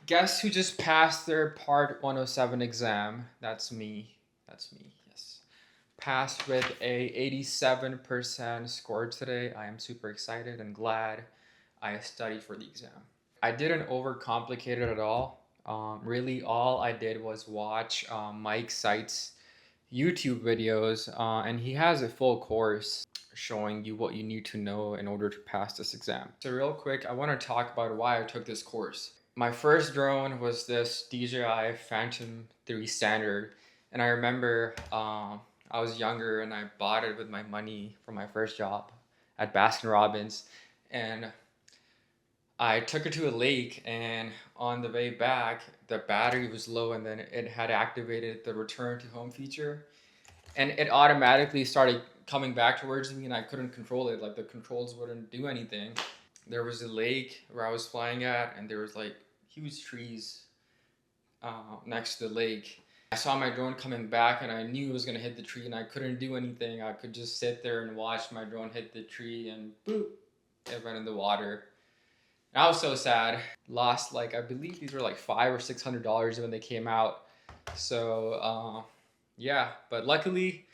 Guess who just passed their Part 107 exam? That's me. That's me, yes. Passed with a 87% score today. I am super excited and glad I studied for the exam. I didn't overcomplicate it at all. Really, all I did was watch Mike Site's YouTube videos, and he has a full course showing you what you need to know in order to pass this exam. So real quick, I want to talk about why I took this course. My first drone was this DJI Phantom 3 Standard, and I remember I was younger and I bought it with my money from my first job at Baskin Robbins, and I took it to a lake, and on the way back, the battery was low, and then it had activated the return to home feature, and it automatically started coming back towards me, and I couldn't control it. Like the controls wouldn't do anything. There was a lake where I was flying at, and there was like huge trees next to the lake. I saw my drone coming back, and I knew it was gonna hit the tree, and I couldn't do anything. I could just sit there and watch my drone hit the tree, and boop, it went in the water. And I was so sad. Lost like, I believe these were like $500 or $600 when they came out. So yeah, but luckily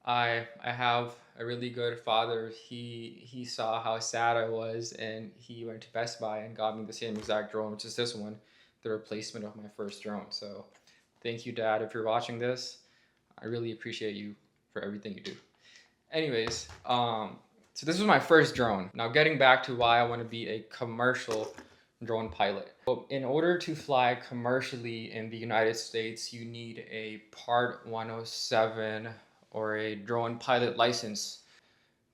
I have a really good father. He saw how sad I was, and he went to Best Buy and got me the same exact drone, which is this one, the replacement of my first drone. So thank you, Dad, if you're watching this. I really appreciate you for everything you do. Anyways, so this was my first drone. Now getting back to why I want to be a commercial drone pilot. So in order to fly commercially in the United States, you need a Part 107 or a drone pilot license.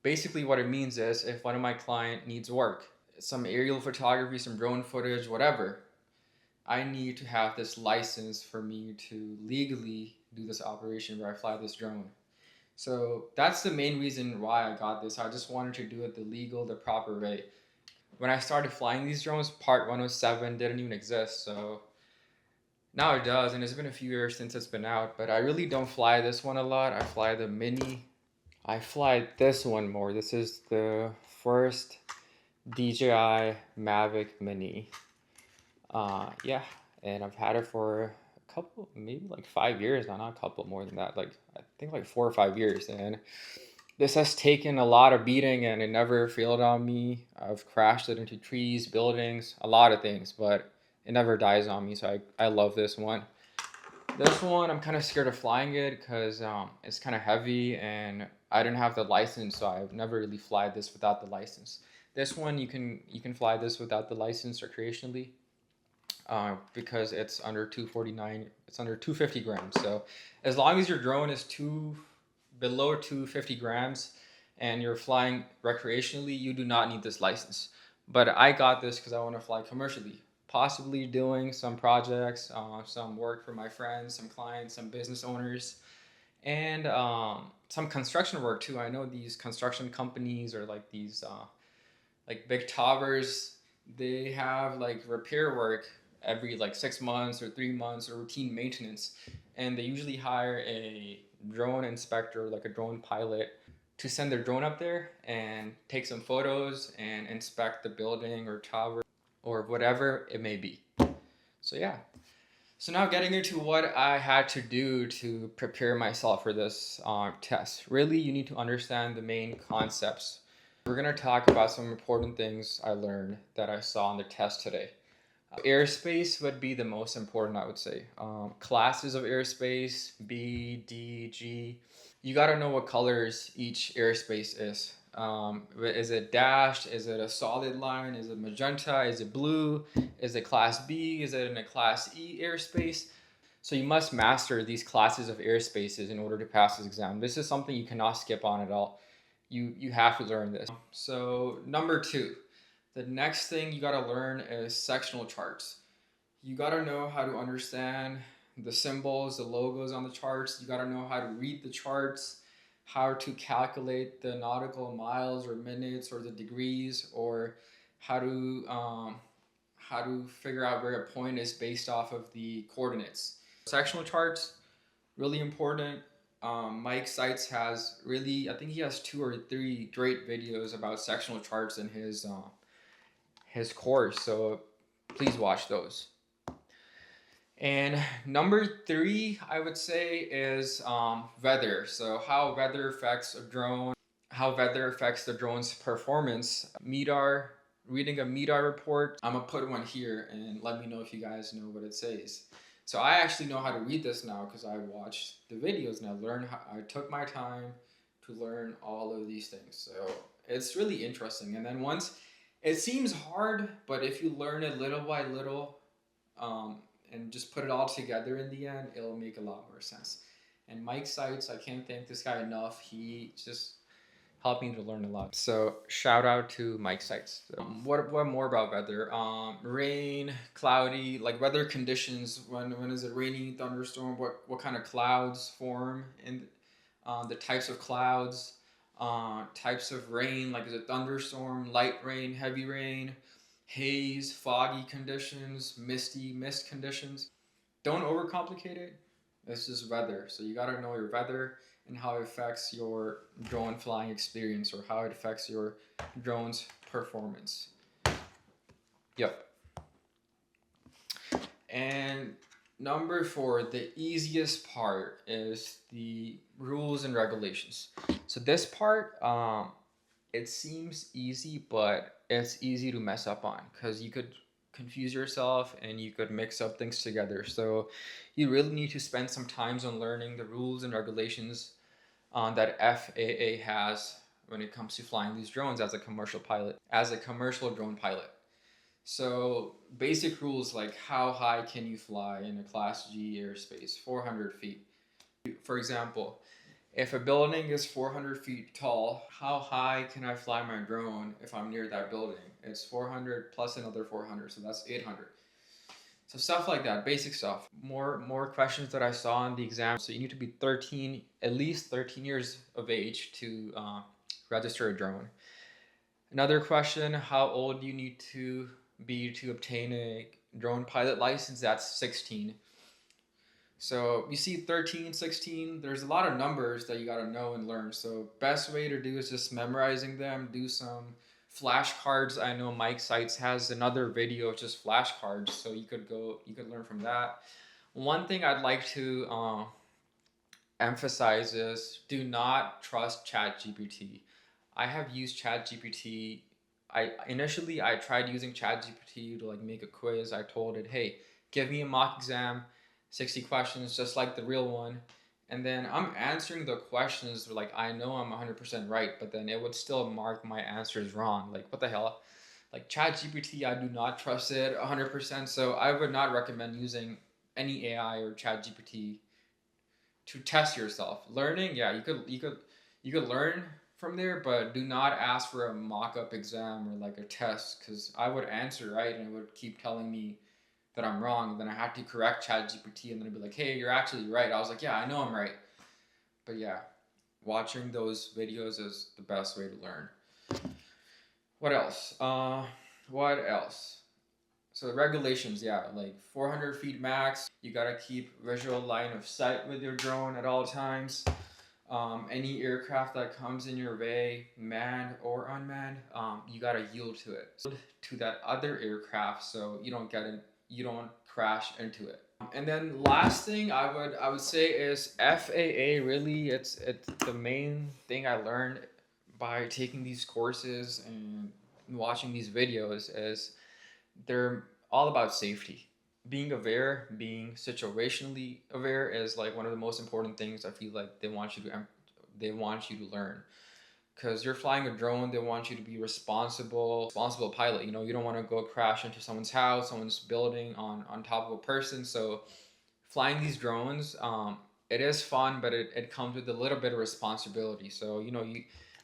Basically what it means is if one of my client needs work, some aerial photography, some drone footage, whatever, I need to have this license for me to legally do this operation where I fly this drone. So that's the main reason why I got this. I just wanted to do it the legal, the proper way. When I started flying these drones, Part 107 didn't even exist. So now it does, and it's been a few years since it's been out, but I really don't fly this one a lot. I fly the Mini. I fly this one more. This is the first DJI Mavic Mini. Yeah, and I've had it for a couple, maybe like 5 years now, not a couple, more than that, like I think like 4 or 5 years. And this has taken a lot of beating, and it never failed on me. I've crashed it into trees, buildings, a lot of things, but it never dies on me. So I love this one. This one, I'm kind of scared of flying it because it's kind of heavy, and I didn't have the license, so I've never really flied this without the license. This one, you can fly this without the license recreationally. Because it's under 249, it's under 250 grams. So as long as your drone is below 250 grams and you're flying recreationally, you do not need this license. But I got this because I want to fly commercially, possibly doing some projects, some work for my friends, some clients, some business owners, and some construction work too. I know these construction companies or like these like big towers, they have like repair work every like 6 months or 3 months or routine maintenance, and they usually hire a drone inspector, like a drone pilot, to send their drone up there and take some photos and inspect the building or tower or whatever it may be. So yeah, so now getting into what I had to do to prepare myself for this test. Really, you need to understand the main concepts. We're going to talk about some important things I learned that I saw on the test today. Airspace would be the most important, I would say. Classes of airspace, B, D, G. You got to know what colors each airspace is. Is it dashed? Is it a solid line? Is it magenta? Is it blue? Is it class B? Is it in a class E airspace? So you must master these classes of airspaces in order to pass this exam. This is something you cannot skip on at all. You have to learn this. So number 2. The next thing you gotta learn is sectional charts. You gotta know how to understand the symbols, the logos on the charts. You gotta know how to read the charts, how to calculate the nautical miles or minutes or the degrees, or how to figure out where a point is based off of the coordinates. Sectional charts, really important. Mike Seitz has really, I think he has 2 or 3 great videos about sectional charts in his course, so please watch those. And number three, I would say, is weather. So how weather affects a drone, how weather affects the drone's performance. MEDAR, reading a MEDAR report. I'm gonna put one here and let me know if you guys know what it says. So I actually know how to read this now because I watched the videos and I took my time to learn all of these things. So it's really interesting. And then once it seems hard, but if you learn it little by little, um, and just put it all together in the end, it'll make a lot more sense. And Mike Seitz, I can't thank this guy enough. He just helped me to learn a lot. So shout out to Mike Seitz. What more about weather? Rain, cloudy, like weather conditions. When is it raining, thunderstorm? What kind of clouds form, and the types of clouds, types of rain. Like is it thunderstorm, light rain, heavy rain, haze, foggy conditions, misty mist conditions. Don't overcomplicate it. It's just weather. So you gotta know your weather and how it affects your drone flying experience or how it affects your drone's performance. Yep. And number four, the easiest part is the rules and regulations. So this part, it seems easy, but it's easy to mess up on because you could confuse yourself and you could mix up things together. So you really need to spend some time on learning the rules and regulations that FAA has when it comes to flying these drones as a commercial pilot, as a commercial drone pilot. So basic rules like how high can you fly in a Class G airspace? 400 feet. For example, if a building is 400 feet tall, how high can I fly my drone if I'm near that building? It's 400 plus another 400, so that's 800. So stuff like that, basic stuff. More questions that I saw in the exam. So you need to be 13, at least 13 years of age to register a drone. Another question, how old do you need to be to obtain a drone pilot license? That's 16. So you see 13, 16, there's a lot of numbers that you got to know and learn. So best way to do is just memorizing them, do some flashcards. I know Mike Seitz has another video of just flashcards, so you could learn from that. One thing I'd like to emphasize is do not trust ChatGPT. I have used ChatGPT. Initially I tried using ChatGPT to like make a quiz. I told it, hey, give me a mock exam, 60 questions, just like the real one. And then I'm answering the questions like I know I'm 100% right, but then it would still mark my answers wrong. Like, what the hell? Like ChatGPT, I do not trust it 100%. So I would not recommend using any AI or ChatGPT to test yourself. Learning, yeah, you could learn from there, but do not ask for a mock-up exam or like a test because I would answer right and it would keep telling me that I'm wrong. Then I had to correct ChatGPT and then it'd be like, hey, you're actually right. I was like, yeah, I know I'm right. But yeah, watching those videos is the best way to learn. What else? What else? So the regulations, yeah, like 400 feet max. You gotta keep visual line of sight with your drone at all times. Any aircraft that comes in your way, manned or unmanned, you gotta yield to it, to that other aircraft, so you don't crash into it. And then last thing I would say is FAA. Really, it's the main thing I learned by taking these courses and watching these videos is they're all about safety. Being aware, being situationally aware is like one of the most important things I feel like they want you to learn. Because you're flying a drone, they want you to be responsible pilot. You know, you don't want to go crash into someone's house, someone's building on top of a person. So flying these drones, it is fun, but it comes with a little bit of responsibility. So, you know,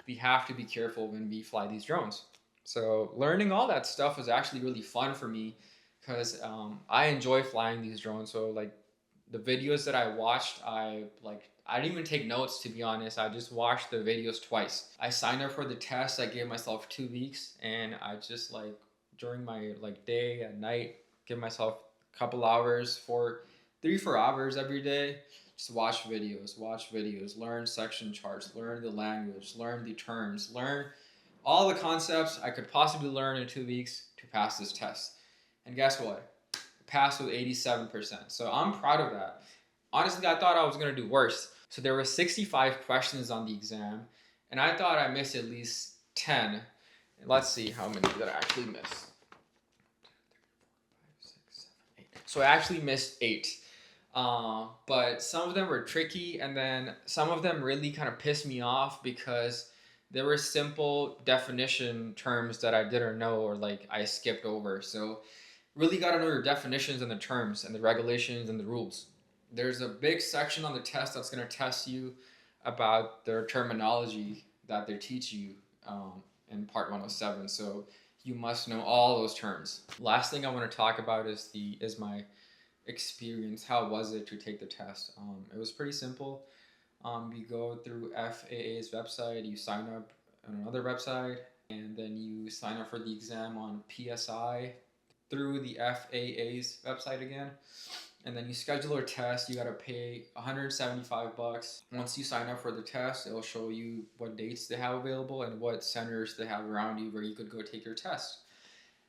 we have to be careful when we fly these drones. So learning all that stuff was actually really fun for me because I enjoy flying these drones. So like the videos that I watched, I didn't even take notes, to be honest. I just watched the videos twice. I signed up for the test. I gave myself 2 weeks, and I just like during my like day at night give myself a couple hours for 3-4 hours every day. Just watch videos, learn section charts, learn the language, learn the terms, learn all the concepts I could possibly learn in 2 weeks to pass this test. And guess what? passed with 87%. So I'm proud of that. Honestly, I thought I was gonna do worse. So there were 65 questions on the exam, and I thought I missed at least 10. Let's see how many did I actually miss. So I actually missed 8. But some of them were tricky, and then some of them really kind of pissed me off because there were simple definition terms that I didn't know or like I skipped over. So really got to know your definitions and the terms and the regulations and the rules. There's a big section on the test that's going to test you about their terminology that they teach you in Part 107. So you must know all those terms. Last thing I want to talk about is my experience. How was it to take the test? It was pretty simple. You go through FAA's website, you sign up on another website, and then you sign up for the exam on PSI through the FAA's website again. And then you schedule a test. You got to pay $175. Once you sign up for the test, it'll show you what dates they have available and what centers they have around you where you could go take your test.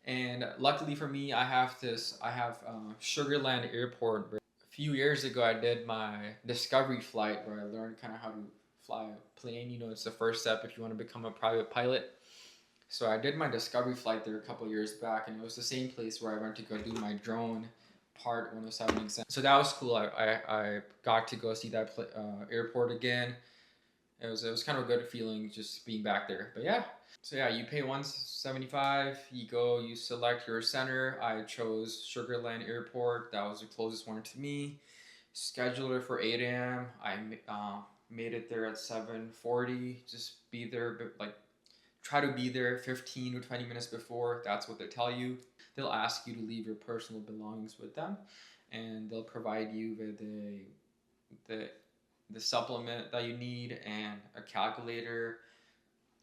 And luckily for me, I have Sugarland Airport. A few years ago, I did my discovery flight where I learned kind of how to fly a plane. You know, it's the first step if you want to become a private pilot. So I did my discovery flight there a couple years back, and it was the same place where I went to go do my drone Part 107 exam. So that was cool. I got to go see that airport again. It was kind of a good feeling just being back there. But yeah, so yeah, you pay $175. You go, you select your center. I chose Sugarland Airport. That was the closest one to me. Scheduled it for 8 a.m. I made it there at 7:40. Just be there, like try to be there 15 to 20 minutes before. That's what they tell you. They'll ask you to leave your personal belongings with them, and they'll provide you with the supplement that you need and a calculator.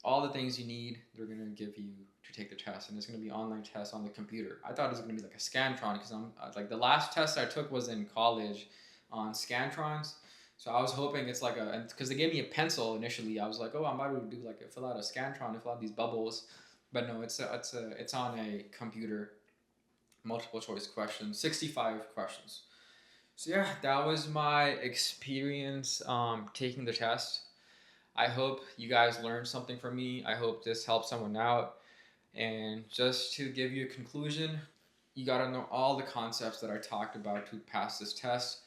All the things you need, they're gonna give you to take the test, and it's gonna be an online test on the computer. I thought it was gonna be like a Scantron because I'm like the last test I took was in college on Scantrons. So I was hoping it's like because they gave me a pencil initially. I was like, oh, I'm about to do like fill out a Scantron and fill out these bubbles, but no, it's on a computer. Multiple choice questions, 65 questions. So yeah, that was my experience taking the test. I hope you guys learned something from me. I hope this helps someone out. And just to give you a conclusion, you got to know all the concepts that I talked about to pass this test.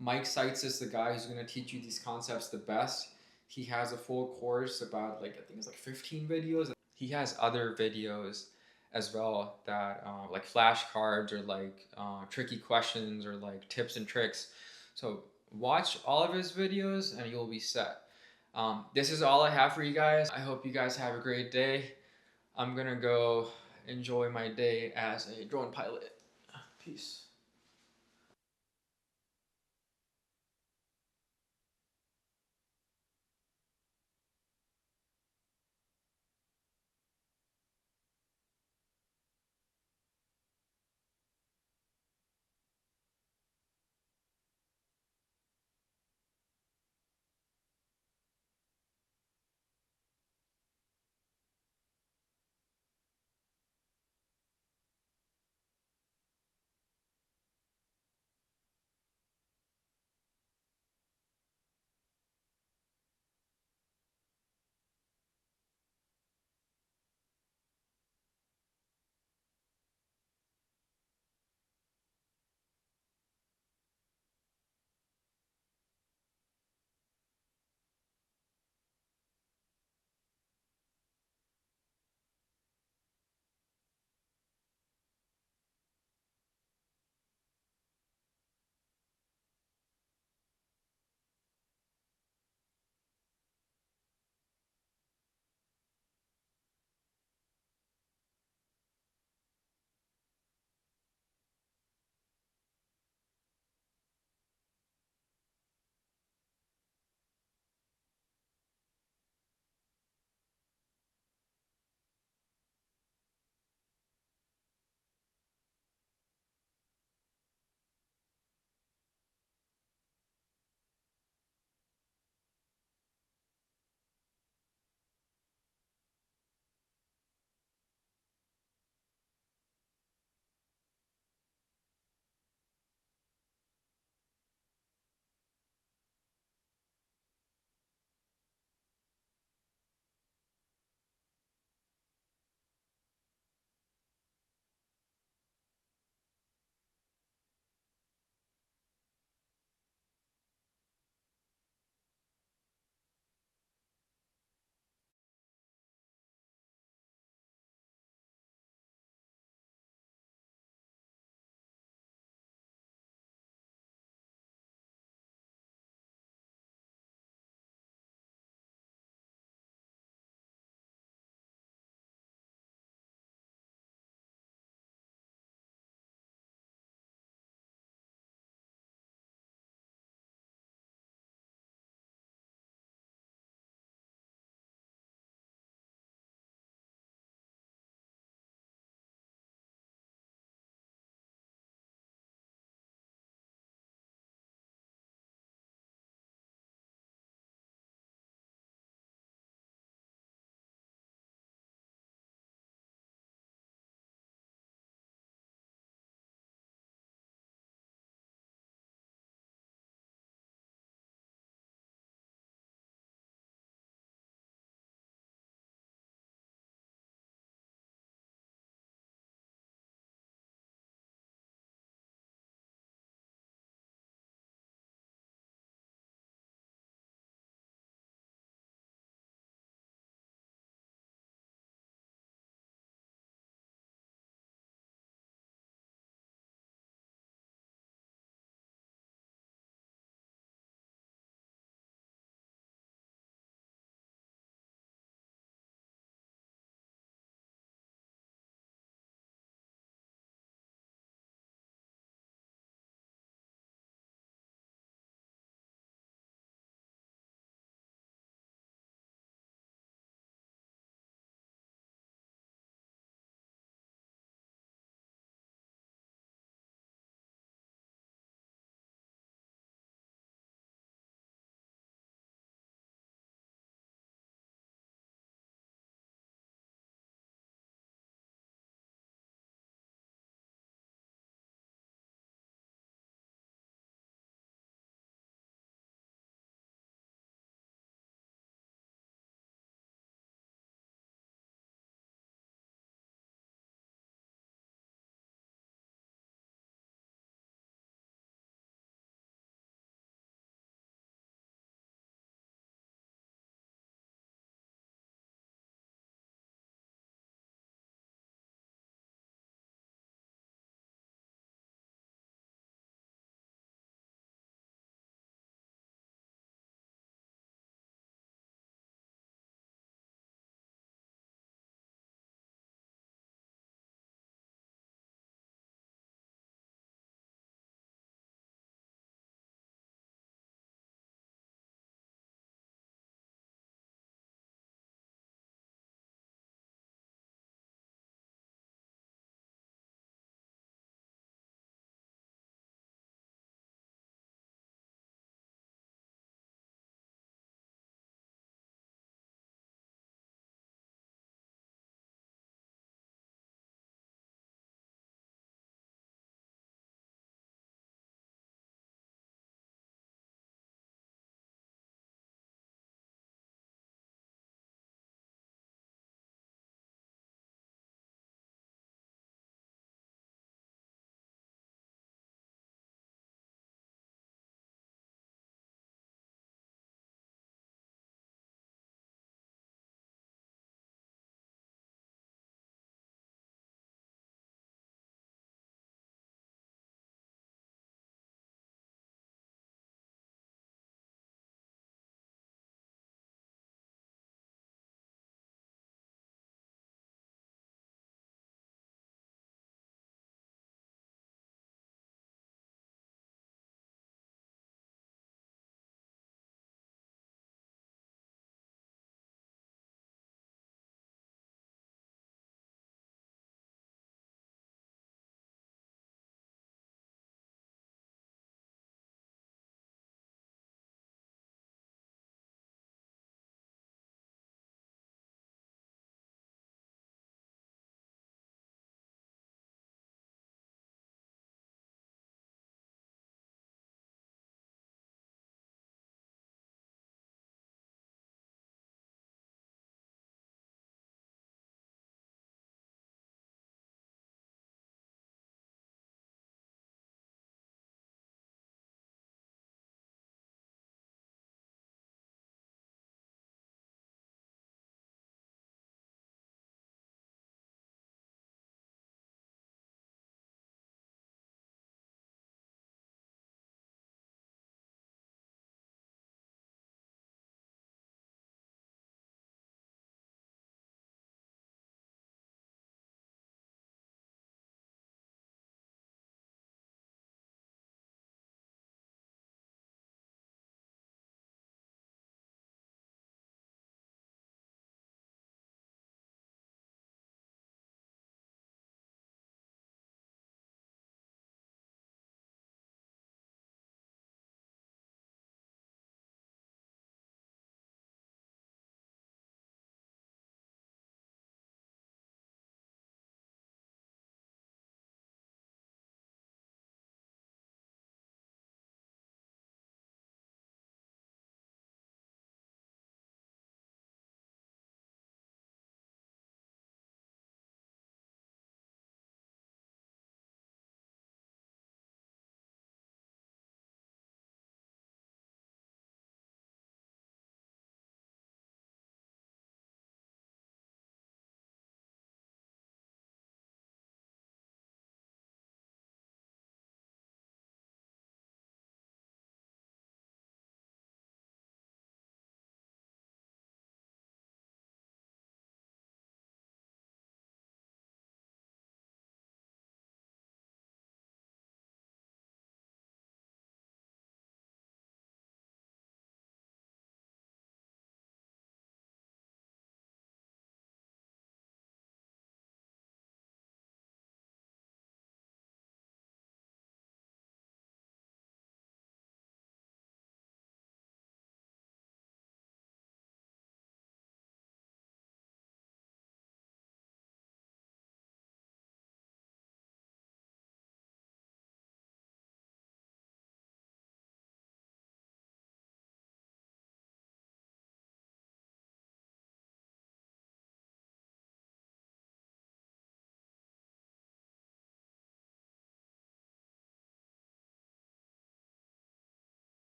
Mike Seitz is the guy who's going to teach you these concepts the best. He has a full course about I think it's like 15 videos. He has other videos as well that like flashcards or like tricky questions or like tips and tricks. So watch all of his videos and you'll be set. This is all I have for you guys. I hope you guys have a great day. I'm gonna go enjoy my day as a drone pilot. Peace.